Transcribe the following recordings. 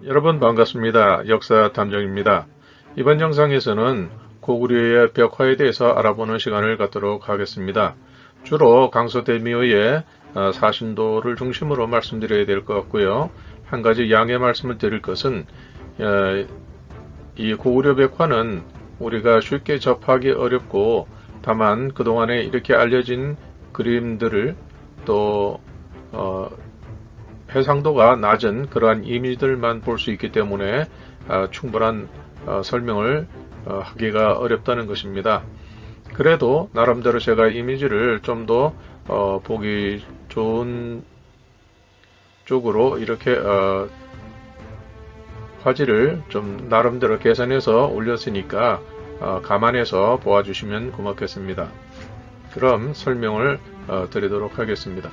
여러분 반갑습니다. 역사탐정입니다. 이번 영상에서는 고구려의 벽화에 대해서 알아보는 시간을 갖도록 하겠습니다. 주로 강서대미호의 사신도를 중심으로 말씀드려야 될 것 같고요. 한 가지 양해 말씀을 드릴 것은 이 고구려 벽화는 우리가 쉽게 접하기 어렵고 다만 그동안에 이렇게 알려진 그림들을 또 해상도가 낮은 그러한 이미지들만 볼 수 있기 때문에 충분한 설명을 하기가 어렵다는 것입니다. 그래도 나름대로 제가 이미지를 좀 더 보기 좋은 쪽으로 이렇게 화질을 좀 나름대로 계산해서 올렸으니까 감안해서 보아주시면 고맙겠습니다. 그럼 설명을 드리도록 하겠습니다.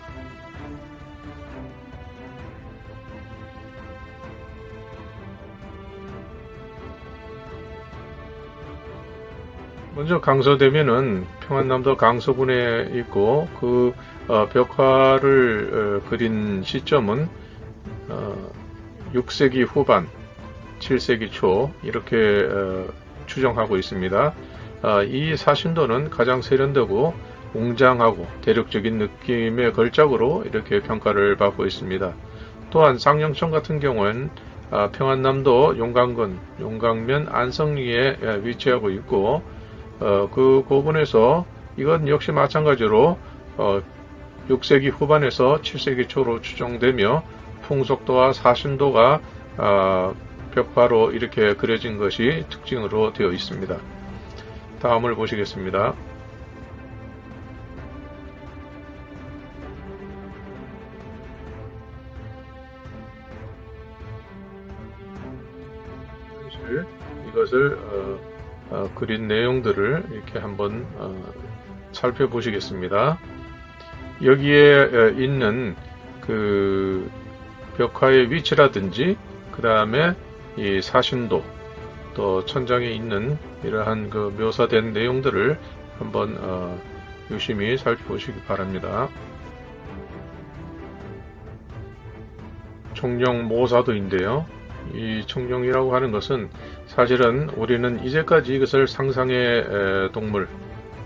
먼저 강서대면은 평안남도 강서군에 있고 그 벽화를 그린 시점은 6세기 후반, 7세기 초 이렇게 추정하고 있습니다. 이 사신도는 가장 세련되고 웅장하고 대륙적인 느낌의 걸작으로 이렇게 평가를 받고 있습니다. 또한 쌍용천 같은 경우는 평안남도 용강군, 용강면 안성리에 위치하고 있고 그 부분에서 이건 역시 마찬가지로 6세기 후반에서 7세기 초로 추정되며 풍속도와 사신도가 벽화로 이렇게 그려진 것이 특징으로 되어 있습니다. 다음을 보시겠습니다. 이것을 그린 내용들을 이렇게 한번 살펴보시겠습니다. 여기에 있는 그 벽화의 위치라든지 그 다음에 이 사신도 또 천장에 있는 이러한 그 묘사된 내용들을 한번 유심히 살펴보시기 바랍니다. 청룡모사도인데요. 이 청룡이라고 하는 것은 사실은 우리는 이제까지 이것을 상상의 동물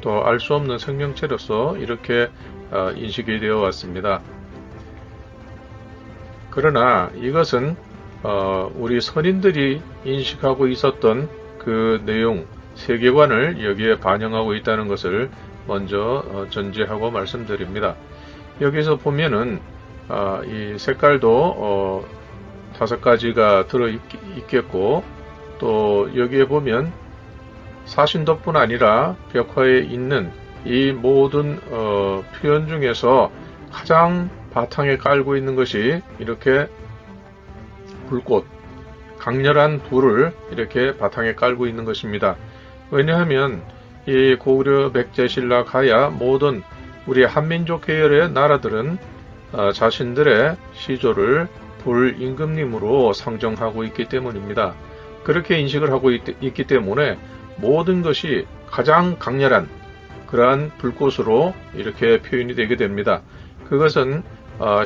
또 알 수 없는 생명체로서 이렇게 인식이 되어 왔습니다. 그러나 이것은 우리 선인들이 인식하고 있었던 그 내용, 세계관을 여기에 반영하고 있다는 것을 먼저 전제하고 말씀드립니다. 여기서 보면은 이 색깔도 5가지가 들어있겠고 또 여기에 보면 사신도뿐 아니라 벽화에 있는 이 모든 표현 중에서 가장 바탕에 깔고 있는 것이 이렇게 불꽃, 강렬한 불을 이렇게 바탕에 깔고 있는 것입니다. 왜냐하면 이 고구려, 백제, 신라, 가야 모든 우리 한민족 계열의 나라들은 자신들의 시조를 불임금님으로 상정하고 있기 때문입니다. 그렇게 인식을 하고 있기 때문에 모든 것이 가장 강렬한 그러한 불꽃으로 이렇게 표현이 되게 됩니다. 그것은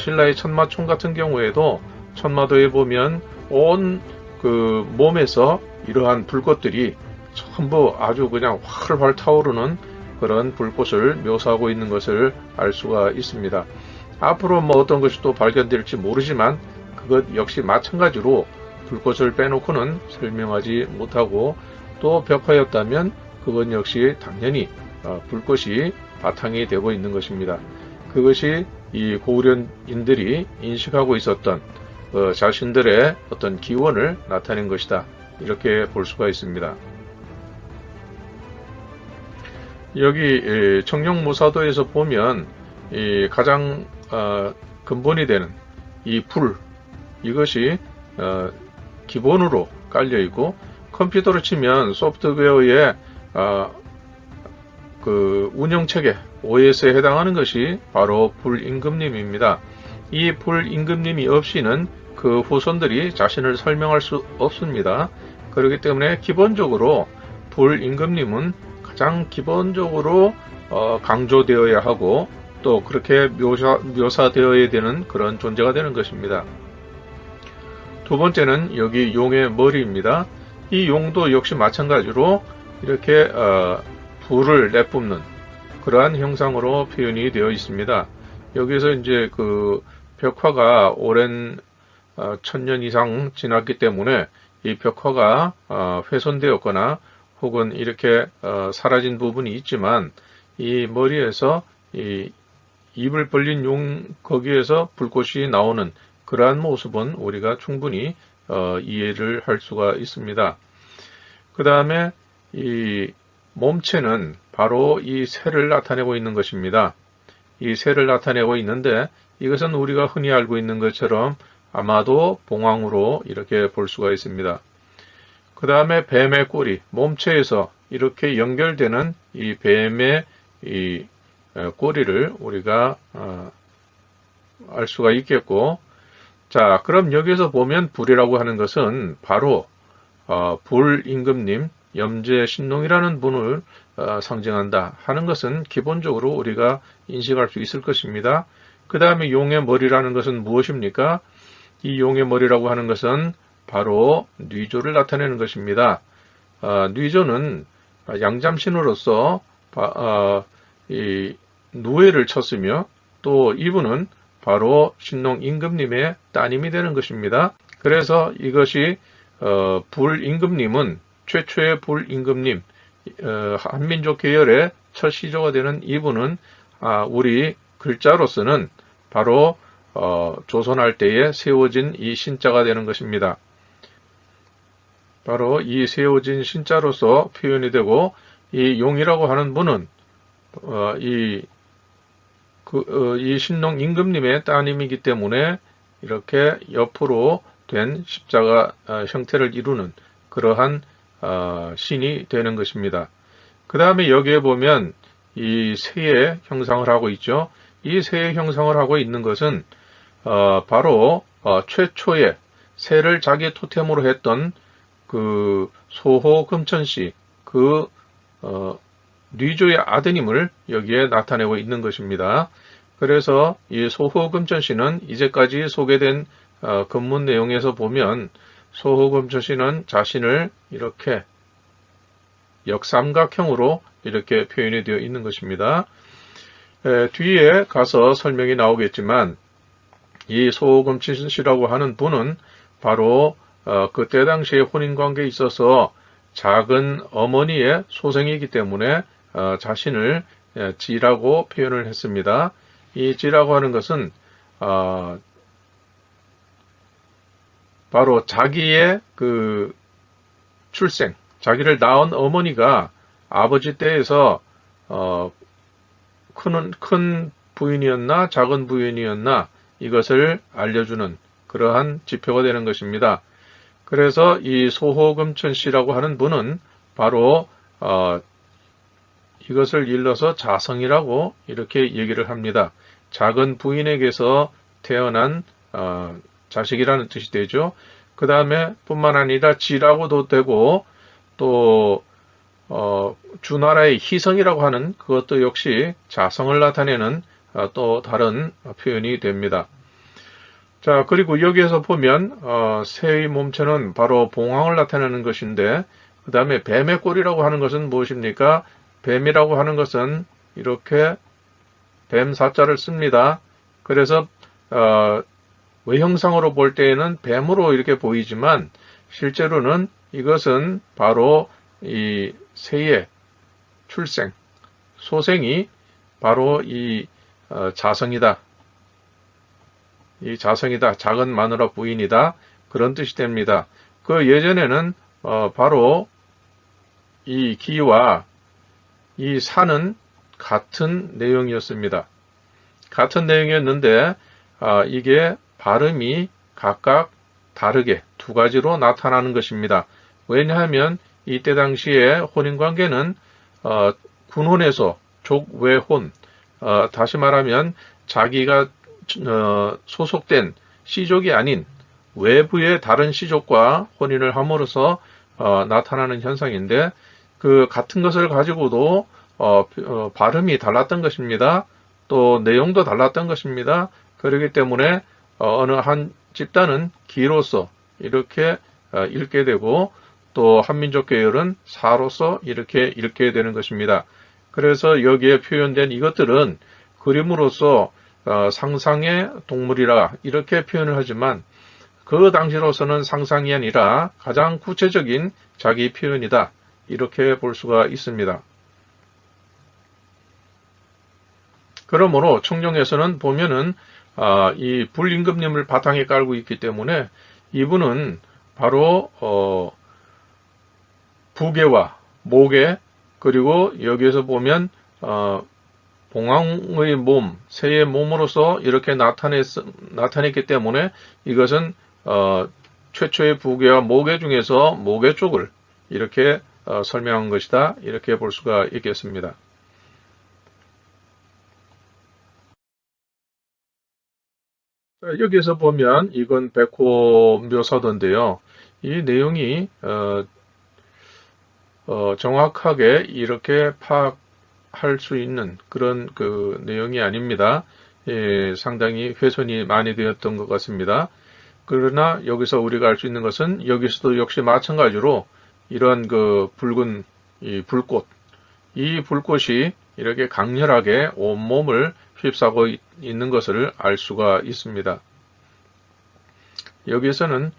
신라의 천마총 같은 경우에도 천마도에 보면 온 그 몸에서 이러한 불꽃들이 전부 아주 그냥 활활 타오르는 그런 불꽃을 묘사하고 있는 것을 알 수가 있습니다. 앞으로 뭐 어떤 것이 또 발견될지 모르지만 그것 역시 마찬가지로 불꽃을 빼놓고는 설명하지 못하고 또 벽화였다면 그건 역시 당연히 불꽃이 바탕이 되고 있는 것입니다. 그것이 이 고구려인들이 인식하고 있었던 자신들의 어떤 기원을 나타낸 것이다. 이렇게 볼 수가 있습니다. 여기 청룡모사도에서 보면 이 가장 근본이 되는 이 불, 이것이 기본으로 깔려 있고 컴퓨터로 치면 소프트웨어의 그 운영체계 OS에 해당하는 것이 바로 불임금님입니다. 이 불임금님이 없이는 그 후손들이 자신을 설명할 수 없습니다. 그렇기 때문에 기본적으로 불임금님은 가장 기본적으로 강조되어야 하고 또 그렇게 묘사되어야 되는 그런 존재가 되는 것입니다. 두 번째는 여기 용의 머리입니다. 이 용도 역시 마찬가지로 이렇게 불을 내뿜는 그러한 형상으로 표현이 되어 있습니다. 여기서 이제 그 벽화가 오랜 1000년 이상 지났기 때문에 이 벽화가 훼손되었거나 혹은 이렇게 사라진 부분이 있지만 이 머리에서 이 입을 벌린 용 거기에서 불꽃이 나오는 그러한 모습은 우리가 충분히 이해를 할 수가 있습니다. 그 다음에 이 몸체는 바로 이 새를 나타내고 있는 것입니다. 이 새를 나타내고 있는데 이것은 우리가 흔히 알고 있는 것처럼 아마도 봉황으로 이렇게 볼 수가 있습니다. 그 다음에 뱀의 꼬리, 몸체에서 이렇게 연결되는 이 뱀의 이 꼬리를 우리가 알 수가 있겠고, 자, 그럼 여기서 보면 불이라고 하는 것은 바로 불임금님, 염제신농이라는 분을 상징한다 하는 것은 기본적으로 우리가 인식할 수 있을 것입니다. 그 다음에 용의 머리라는 것은 무엇입니까? 이 용의 머리라고 하는 것은 바로 뉘조를 나타내는 것입니다. 뉘조는 양잠신으로서 이 누에를 쳤으며 또 이분은 바로 신농 임금님의 따님이 되는 것입니다. 그래서 이것이 불임금님은 최초의 불임금님, 한민족 계열의 첫 시조가 되는 이분은 우리 글자로서는 바로 조선할 때에 세워진 이 신자가 되는 것입니다. 바로 이 세워진 신자로서 표현이 되고 이 용이라고 하는 분은 이 신농 임금님의 따님이기 때문에 이렇게 옆으로 된 십자가 형태를 이루는 그러한 신이 되는 것입니다. 그 다음에 여기에 보면 이 새의 형상을 하고 있죠. 이 새의 형상을 하고 있는 것은 바로 최초의 새를 자기 토템으로 했던 그 소호금천씨, 그 뉘조의 아드님을 여기에 나타내고 있는 것입니다. 그래서 이 소호금천씨는 이제까지 소개된 금문 내용에서 보면 소호금천씨는 자신을 이렇게 역삼각형으로 이렇게 표현이 되어 있는 것입니다. 뒤에 가서 설명이 나오겠지만 이 소호금천씨라고 하는 분은 바로 그때 당시에 혼인관계에 있어서 작은 어머니의 소생이기 때문에 자신을 지라고 표현을 했습니다. 이 지라고 하는 것은 바로 자기의 그 출생, 자기를 낳은 어머니가 아버지 때에서 큰 부인이었나 작은 부인이었나 이것을 알려주는 그러한 지표가 되는 것입니다. 그래서 이 소호금천씨라고 하는 분은 바로 이것을 일러서 자성이라고 이렇게 얘기를 합니다. 작은 부인에게서 태어난 자식이라는 뜻이 되죠. 그 다음에 뿐만 아니라 지라고도 되고 또 주나라의 희성이라고 하는 그것도 역시 자성을 나타내는 또 다른 표현이 됩니다. 자, 그리고 여기에서 보면 새의 몸체는 바로 봉황을 나타내는 것인데 그 다음에 뱀의 꼬리라고 하는 것은 무엇입니까? 뱀이라고 하는 것은 이렇게 뱀 사자를 씁니다. 그래서 외형상으로 볼 때에는 뱀으로 이렇게 보이지만 실제로는 이것은 바로 이 새의 출생, 소생이 바로 이 자성이다. 이 자성이다. 작은 마누라 부인이다. 그런 뜻이 됩니다. 그 예전에는 바로 이 기와 이 사는 같은 내용이었습니다. 같은 내용이었는데 이게 발음이 각각 다르게 두 가지로 나타나는 것입니다. 왜냐하면 이때 당시에 혼인관계는 군혼에서 족외혼, 다시 말하면 자기가 소속된 시족이 아닌 외부의 다른 시족과 혼인을 함으로써 나타나는 현상인데 그 같은 것을 가지고도 발음이 달랐던 것입니다. 또 내용도 달랐던 것입니다. 그렇기 때문에 어느 한 집단은 기로서 이렇게 읽게 되고 또 한민족 계열은 사로서 이렇게 읽게 되는 것입니다. 그래서 여기에 표현된 이것들은 그림으로서 상상의 동물이라 이렇게 표현을 하지만 그 당시로서는 상상이 아니라 가장 구체적인 자기 표현이다. 이렇게 볼 수가 있습니다. 그러므로 청룡에서는 보면은 이 불임금님을 바탕에 깔고 있기 때문에 이분은 바로 부계와 모계 그리고 여기에서 보면 봉황의 몸, 새의 몸으로서 이렇게 나타냈기 때문에 이것은 최초의 부계와 모계 중에서 모계 쪽을 이렇게 설명한 것이다. 이렇게 볼 수가 있겠습니다. 여기에서 보면 이건 백호 묘사도인데요. 이 내용이 정확하게 이렇게 파악할 수 있는 그런 그 내용이 아닙니다. 예, 상당히 훼손이 많이 되었던 것 같습니다. 그러나 여기서 우리가 알 수 있는 것은 여기서도 역시 마찬가지로 이런 그 붉은 이 불꽃, 이 불꽃이 이렇게 강렬하게 온몸을 휩싸고 있는 것을 알 수가 있습니다. 여기에서는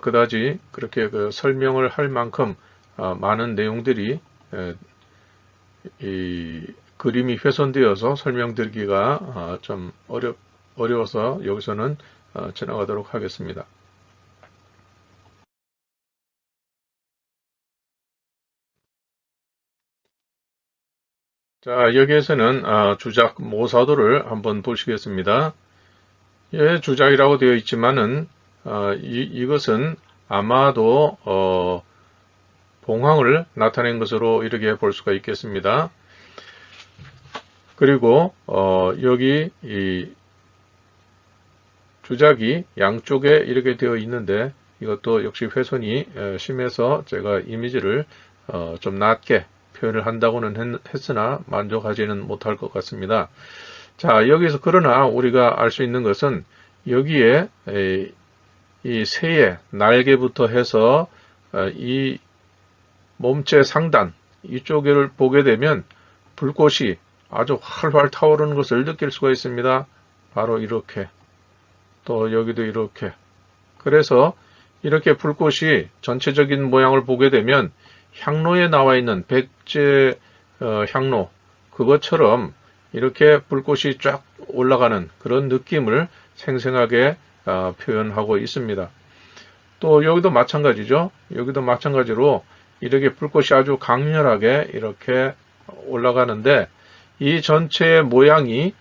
그다지 그렇게 그 설명을 할 만큼 많은 내용들이 이 그림이 훼손되어서 설명드리기가 좀 어려워서 여기서는 지나가도록 하겠습니다. 자, 여기에서는 주작 모사도를 한번 보시겠습니다. 예, 주작이라고 되어 있지만은 이것은 아마도 봉황을 나타낸 것으로 이렇게 볼 수가 있겠습니다. 그리고 여기 이 주작이 양쪽에 이렇게 되어 있는데 이것도 역시 훼손이 심해서 제가 이미지를 좀 낮게 표현을 한다고는 했으나 만족하지는 못할 것 같습니다. 자, 여기서 그러나 우리가 알 수 있는 것은 여기에 이 새의 날개부터 해서 이 몸체 상단 이쪽을 보게 되면 불꽃이 아주 활활 타오르는 것을 느낄 수가 있습니다. 바로 이렇게 또 여기도 이렇게 그래서 이렇게 불꽃이 전체적인 모양을 보게 되면 향로에 나와 있는 백제 향로 그것처럼 이렇게 불꽃이 쫙 올라가는 그런 느낌을 생생하게 표현하고 있습니다. 또 여기도 마찬가지죠. 여기도 마찬가지로 이렇게 불꽃이 아주 강렬하게 이렇게 올라가는데 이 전체의 모양이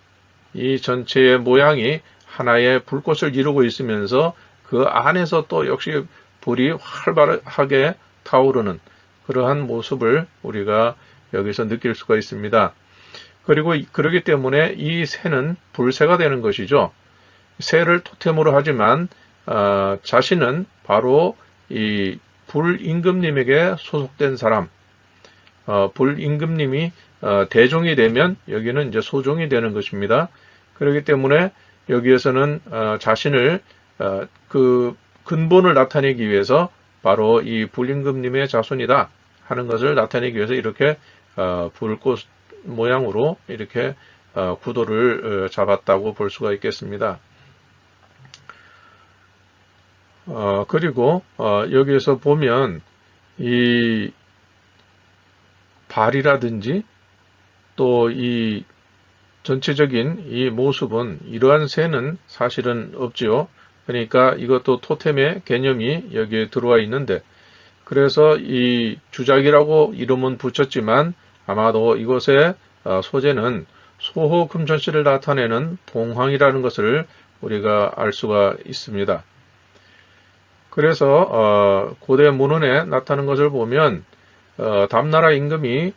하나의 불꽃을 이루고 있으면서 그 안에서 또 역시 불이 활발하게 타오르는 그러한 모습을 우리가 여기서 느낄 수가 있습니다. 그리고 그렇기 때문에 이 새는 불새가 되는 것이죠. 새를 토템으로 하지만 자신은 바로 이 불임금님에게 소속된 사람, 불임금님이 대종이 되면 여기는 이제 소종이 되는 것입니다. 그렇기 때문에 여기에서는 자신을 그 근본을 나타내기 위해서 바로 이 불임금님의 자손이다 하는 것을 나타내기 위해서 이렇게 불꽃 모양으로 이렇게 구도를 잡았다고 볼 수가 있겠습니다. 그리고 여기에서 보면 이 발이라든지 또 이 전체적인 이 모습은 이러한 새는 사실은 없지요. 그러니까 이것도 토템의 개념이 여기에 들어와 있는데 그래서 이 주작이라고 이름은 붙였지만 아마도 이것의 소재는 소호 금천씨를 나타내는 봉황이라는 것을 우리가 알 수가 있습니다. 그래서 고대 문헌에 나타나는 것을 보면 답나라 임금이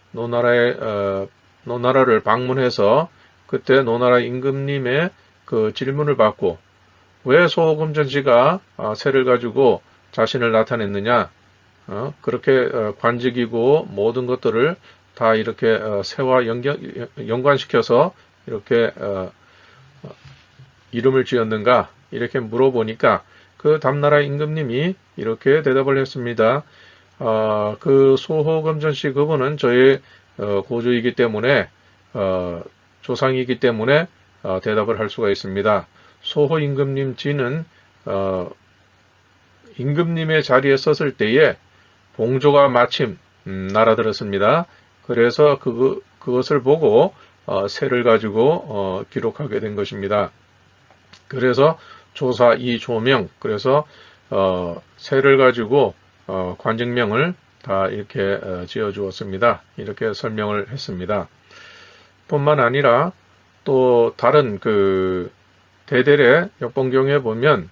노나라를 방문해서 그때 노나라 임금님의 그 질문을 받고 왜 소호금전씨가 새를 가지고 자신을 나타냈느냐 그렇게 관직이고 모든 것들을 다 이렇게 새와 연관시켜서 이렇게 이름을 지었는가 이렇게 물어보니까 그 담나라 임금님이 이렇게 대답을 했습니다. 그 소호금전씨 그분은 저의 고조이기 때문에 조상이기 때문에 대답을 할 수가 있습니다. 소호 임금님 지는 임금님의 자리에 섰을 때에 봉조가 마침 날아들었습니다. 그래서 그것을 보고 새를 가지고 기록하게 된 것입니다. 그래서 조사 이조명, 그래서 새를 가지고 관직명을 다 이렇게 지어 주었습니다. 이렇게 설명을 했습니다. 뿐만 아니라 또 다른 그 대델의 역봉경에 보면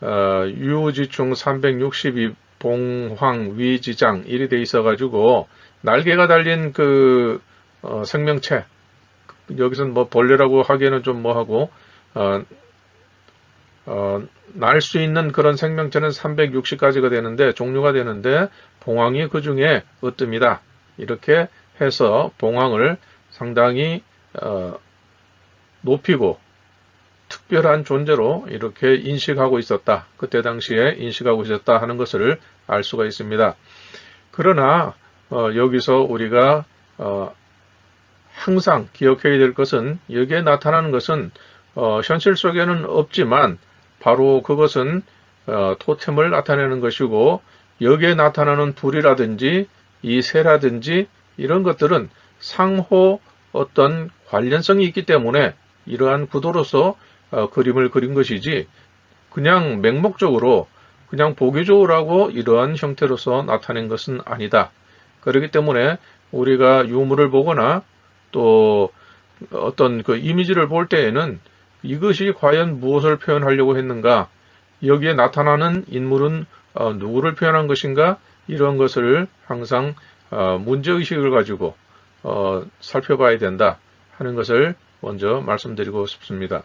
유지충 362 봉황위지장 이리 돼 있어가지고 날개가 달린 그 생명체, 여기서는 뭐 벌레라고 하기에는 좀 뭐하고 날 수 있는 그런 생명체는 360가지가 되는데 종류가 되는데 봉황이 그 중에 으뜸이다. 이렇게 해서 봉황을 상당히 높이고 특별한 존재로 이렇게 인식하고 있었다. 그때 당시에 인식하고 있었다 하는 것을 알 수가 있습니다. 그러나 여기서 우리가 항상 기억해야 될 것은 여기에 나타나는 것은 현실 속에는 없지만 바로 그것은 토템을 나타내는 것이고 여기에 나타나는 불이라든지 이 새라든지 이런 것들은 상호 어떤 관련성이 있기 때문에 이러한 구도로서 그림을 그린 것이지 그냥 맹목적으로 그냥 보기 좋으라고 이러한 형태로서 나타낸 것은 아니다. 그렇기 때문에 우리가 유물을 보거나 또 어떤 그 이미지를 볼 때에는 이것이 과연 무엇을 표현하려고 했는가, 여기에 나타나는 인물은 누구를 표현한 것인가, 이런 것을 항상 문제의식을 가지고 살펴봐야 된다 하는 것을 먼저 말씀드리고 싶습니다.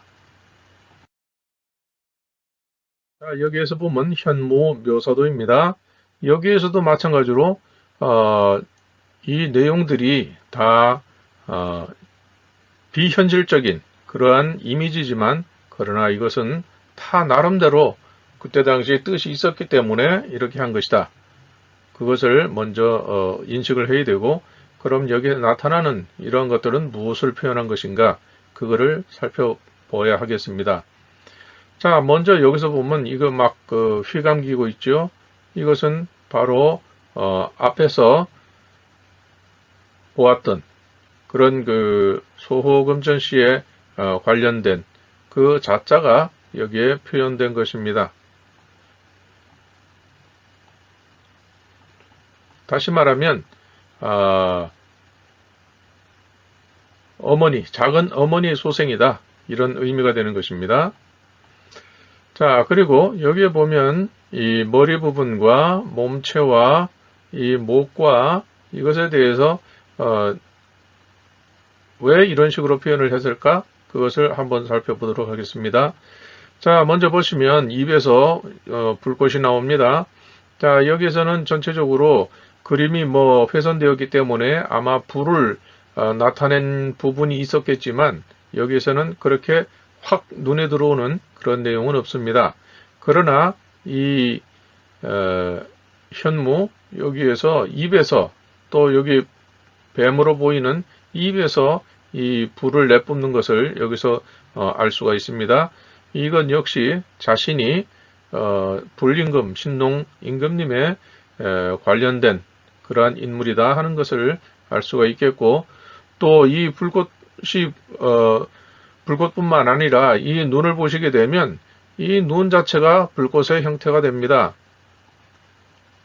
자, 여기에서 보면 현무 묘사도입니다. 여기에서도 마찬가지로 이 내용들이 다 비현실적인 그러한 이미지지만 그러나 이것은 다 나름대로 그때 당시에 뜻이 있었기 때문에 이렇게 한 것이다. 그것을 먼저 인식을 해야 되고 그럼 여기에 나타나는 이러한 것들은 무엇을 표현한 것인가 그거를 살펴봐야 하겠습니다. 자, 먼저 여기서 보면 이거 막 휘감기고 있죠. 이것은 바로 앞에서 보았던 그런 그 소호금전 씨의 관련된 그 자자가 여기에 표현된 것입니다. 다시 말하면 어머니, 작은 어머니의 소생이다. 이런 의미가 되는 것입니다. 자, 그리고 여기에 보면 이 머리 부분과 몸체와 이 목과 이것에 대해서 왜 이런 식으로 표현을 했을까? 그것을 한번 살펴보도록 하겠습니다. 자, 먼저 보시면 입에서 불꽃이 나옵니다. 자, 여기에서는 전체적으로 그림이 뭐 훼손되었기 때문에 아마 불을 나타낸 부분이 있었겠지만 여기에서는 그렇게 확 눈에 들어오는 그런 내용은 없습니다. 그러나 이 현무 여기에서 입에서 또 여기 뱀으로 보이는 입에서 이 불을 내뿜는 것을 여기서 알 수가 있습니다. 이건 역시 자신이 불임금 신농 임금님의 관련된 그러한 인물이다 하는 것을 알 수가 있겠고 또 이 불꽃이 불꽃뿐만 아니라 이 눈을 보시게 되면 이 눈 자체가 불꽃의 형태가 됩니다.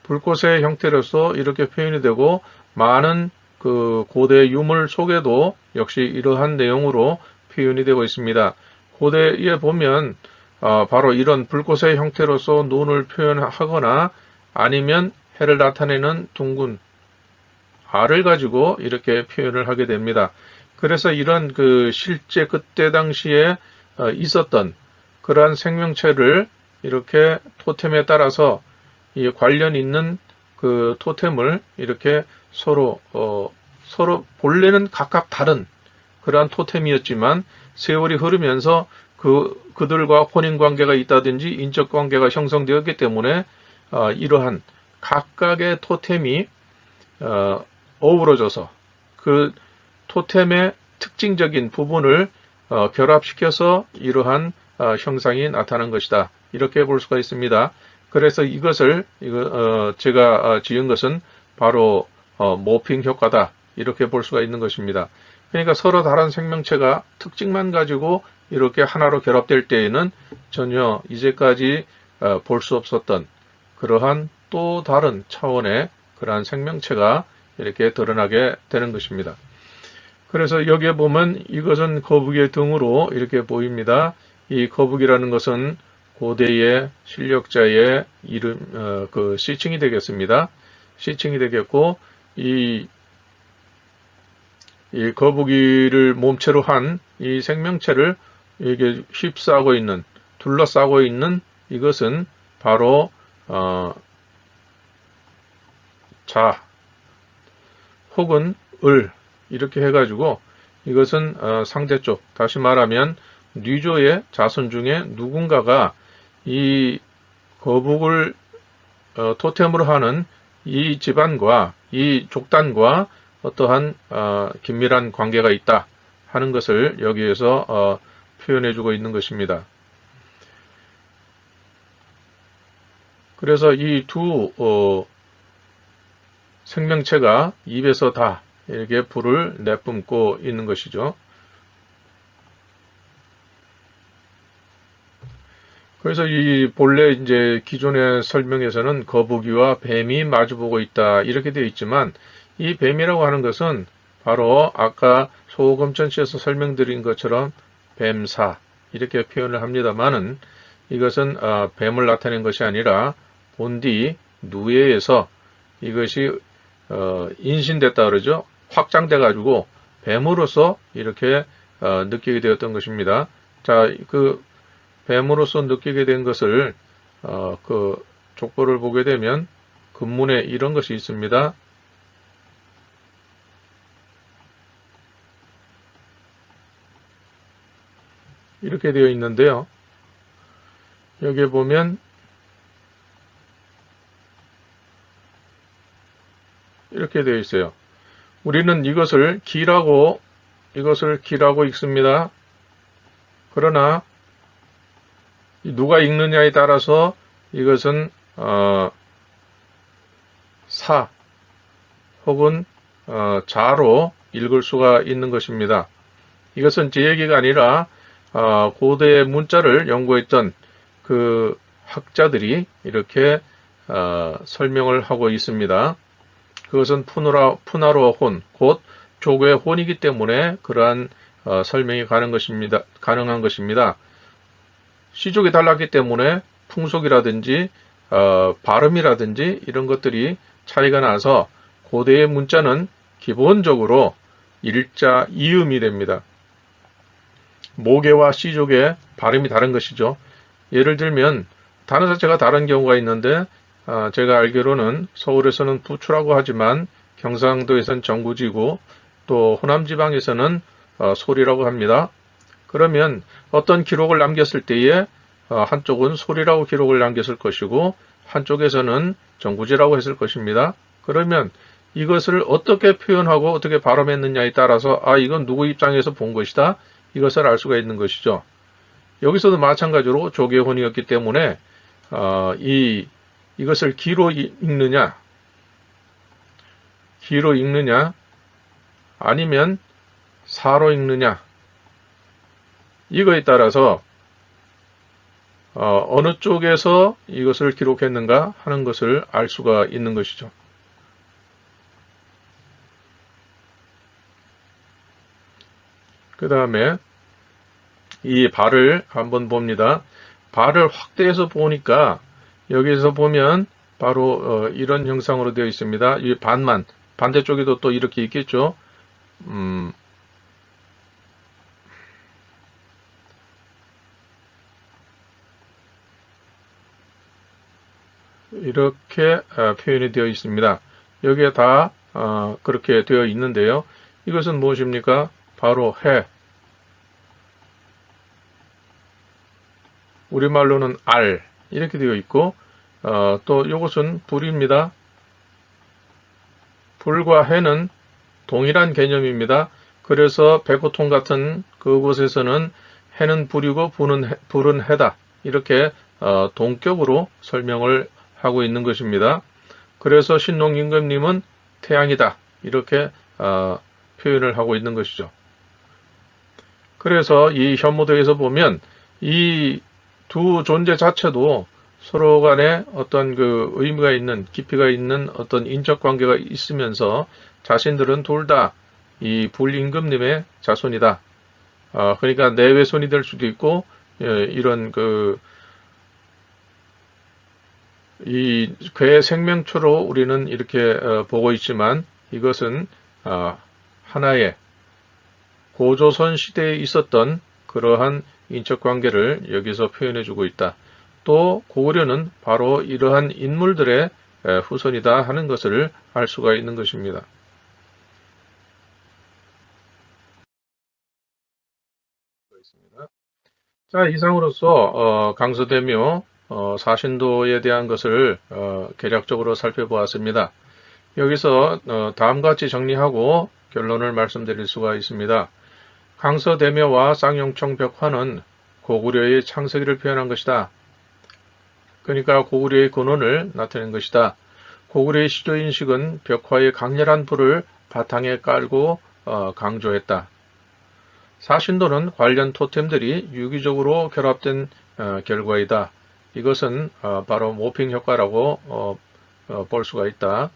불꽃의 형태로서 이렇게 표현이 되고 많은 그 고대 유물 속에도 역시 이러한 내용으로 표현이 되고 있습니다. 고대에 보면 바로 이런 불꽃의 형태로서 눈을 표현하거나 아니면 해를 나타내는 둥근 알을 가지고 이렇게 표현을 하게 됩니다. 그래서 이런 그 실제 그때 당시에 있었던 그러한 생명체를 이렇게 토템에 따라서 이 관련 있는 그 토템을 이렇게 서로 본래는 각각 다른 그러한 토템이었지만 세월이 흐르면서 그들과 혼인관계가 있다든지 인적관계가 형성되었기 때문에 이러한 각각의 토템이 어우러져서 그 토템의 특징적인 부분을 결합시켜서 이러한 형상이 나타난 것이다. 이렇게 볼 수가 있습니다. 그래서 이것을 제가 지은 것은 바로 모핑 효과다. 이렇게 볼 수가 있는 것입니다. 그러니까 서로 다른 생명체가 특징만 가지고 이렇게 하나로 결합될 때에는 전혀 이제까지 볼 수 없었던 그러한 또 다른 차원의 그러한 생명체가 이렇게 드러나게 되는 것입니다. 그래서 여기에 보면 이것은 거북이의 등으로 이렇게 보입니다. 이 거북이라는 것은 고대의 실력자의 이름, 시칭이 되겠습니다. 시칭이 되겠고, 이 거북이를 몸체로 한 이 생명체를 이게 휩싸고 있는, 둘러싸고 있는 이것은 바로, 자, 혹은 을, 이렇게 해가지고 이것은 상대쪽, 다시 말하면 뉘조의 자손 중에 누군가가 이 거북을 토템으로 하는 이 집안과 이 족단과 어떠한 긴밀한 관계가 있다 하는 것을 여기에서 표현해주고 있는 것입니다. 그래서 이 두 생명체가 입에서 다 이렇게 불을 내뿜고 있는 것이죠. 그래서 이 본래 이제 기존의 설명에서는 거북이와 뱀이 마주보고 있다 이렇게 되어 있지만 이 뱀이라고 하는 것은 바로 아까 소금천시에서 설명드린 것처럼 뱀사 이렇게 표현을 합니다만은 이것은 뱀을 나타낸 것이 아니라 본디 누에에서 이것이 인신됐다 그러죠. 확장돼 가지고 뱀으로서 이렇게 느끼게 되었던 것입니다. 자, 그 뱀으로서 느끼게 된 것을 그 족보를 보게 되면 근문에 이런 것이 있습니다. 이렇게 되어 있는데요. 여기에 보면 이렇게 되어 있어요. 우리는 이것을 기라고 읽습니다. 그러나 누가 읽느냐에 따라서 이것은 사 혹은 자로 읽을 수가 있는 것입니다. 이것은 제 얘기가 아니라 고대의 문자를 연구했던 그 학자들이 이렇게 설명을 하고 있습니다. 그것은 푸나로와 혼, 곧 조교의 혼이기 때문에 그러한 설명이 가능한 것입니다. 시족이 달랐기 때문에 풍속이라든지 발음이라든지 이런 것들이 차이가 나서 고대의 문자는 기본적으로 일자 이음이 됩니다. 모계와 시족의 발음이 다른 것이죠. 예를 들면 단어 자체가 다른 경우가 있는데 제가 알기로는 서울에서는 부추라고 하지만 경상도에서는 정구지고 또 호남지방에서는 소리라고 합니다. 그러면 어떤 기록을 남겼을 때에 한쪽은 소리라고 기록을 남겼을 것이고 한쪽에서는 정구지라고 했을 것입니다. 그러면 이것을 어떻게 표현하고 어떻게 발음했느냐에 따라서 이건 누구 입장에서 본 것이다. 이것을 알 수가 있는 것이죠. 여기서도 마찬가지로 조계혼이었기 때문에 이것을 기로 읽느냐 아니면 사로 읽느냐 이거에 따라서 어느 쪽에서 이것을 기록했는가 하는 것을 알 수가 있는 것이죠. 그 다음에 이 발을 한번 봅니다. 발을 확대해서 보니까 여기에서 보면 바로 이런 형상으로 되어 있습니다. 이 반대쪽에도 또 이렇게 있겠죠. 이렇게 표현이 되어 있습니다. 여기에 다 그렇게 되어 있는데요. 이것은 무엇입니까? 바로 해. 우리말로는 알 이렇게 되어 있고 또 이것은 불입니다. 불과 해는 동일한 개념입니다. 그래서 백호통 같은 그곳에서는 해는 불이고 불은 해다. 이렇게 동격으로 설명을 하고 있는 것입니다. 그래서 신농임금님은 태양이다. 이렇게 표현을 하고 있는 것이죠. 그래서 이 현무도에서 보면 이 두 존재 자체도 서로 간에 어떤 그 의미가 있는, 깊이가 있는 어떤 인적 관계가 있으면서 자신들은 둘 다 이 불임금님의 자손이다. 그러니까 내 외손이 될 수도 있고, 이런 이 괴 생명초로 우리는 이렇게 보고 있지만 이것은 하나의 고조선 시대에 있었던 그러한 인적 관계를 여기서 표현해주고 있다. 또 고구려는 바로 이러한 인물들의 후손이다 하는 것을 알 수가 있는 것입니다. 자, 이상으로서 강서대묘 사신도에 대한 것을 개략적으로 살펴보았습니다. 여기서 다음과 같이 정리하고 결론을 말씀드릴 수가 있습니다. 강서대묘와 쌍용청 벽화는 고구려의 창세기를 표현한 것이다. 그러니까 고구려의 근원을 나타낸 것이다. 고구려의 시조인식은 벽화의 강렬한 불을 바탕에 깔고 강조했다. 사신도는 관련 토템들이 유기적으로 결합된 결과이다. 이것은 바로 모핑 효과라고 볼 수가 있다.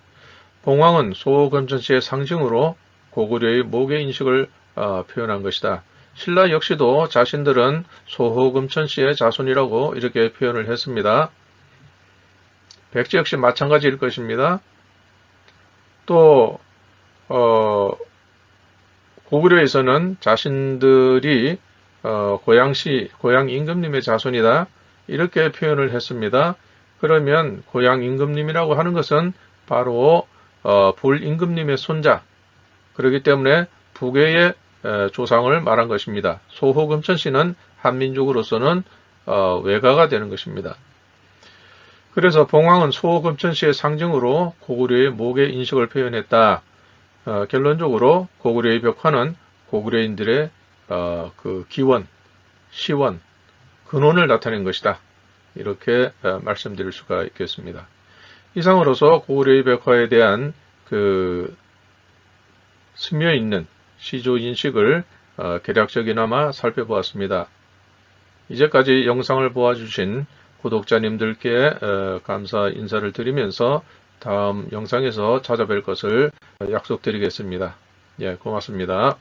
봉황은 소호금천씨의 상징으로 고구려의 목의 인식을 표현한 것이다. 신라 역시도 자신들은 소호금천씨의 자손이라고 이렇게 표현을 했습니다. 백제 역시 마찬가지일 것입니다. 또 고구려에서는 자신들이 고양 임금님의 자손이다 이렇게 표현을 했습니다. 그러면 고양 임금님이라고 하는 것은 바로 불임금님의 손자, 그렇기 때문에 북외의 조상을 말한 것입니다. 소호금천씨는 한민족으로서는 외가가 되는 것입니다. 그래서 봉황은 소호금천씨의 상징으로 고구려의 목의 인식을 표현했다. 결론적으로 고구려의 벽화는 고구려인들의 그 기원, 시원, 근원을 나타낸 것이다. 이렇게 말씀드릴 수가 있겠습니다. 이상으로서 고구려의 벽화에 대한 그 스며있는 시조인식을 개략적이나마 살펴보았습니다. 이제까지 영상을 보아주신 구독자님들께 감사 인사를 드리면서 다음 영상에서 찾아뵐 것을 약속드리겠습니다. 예, 고맙습니다.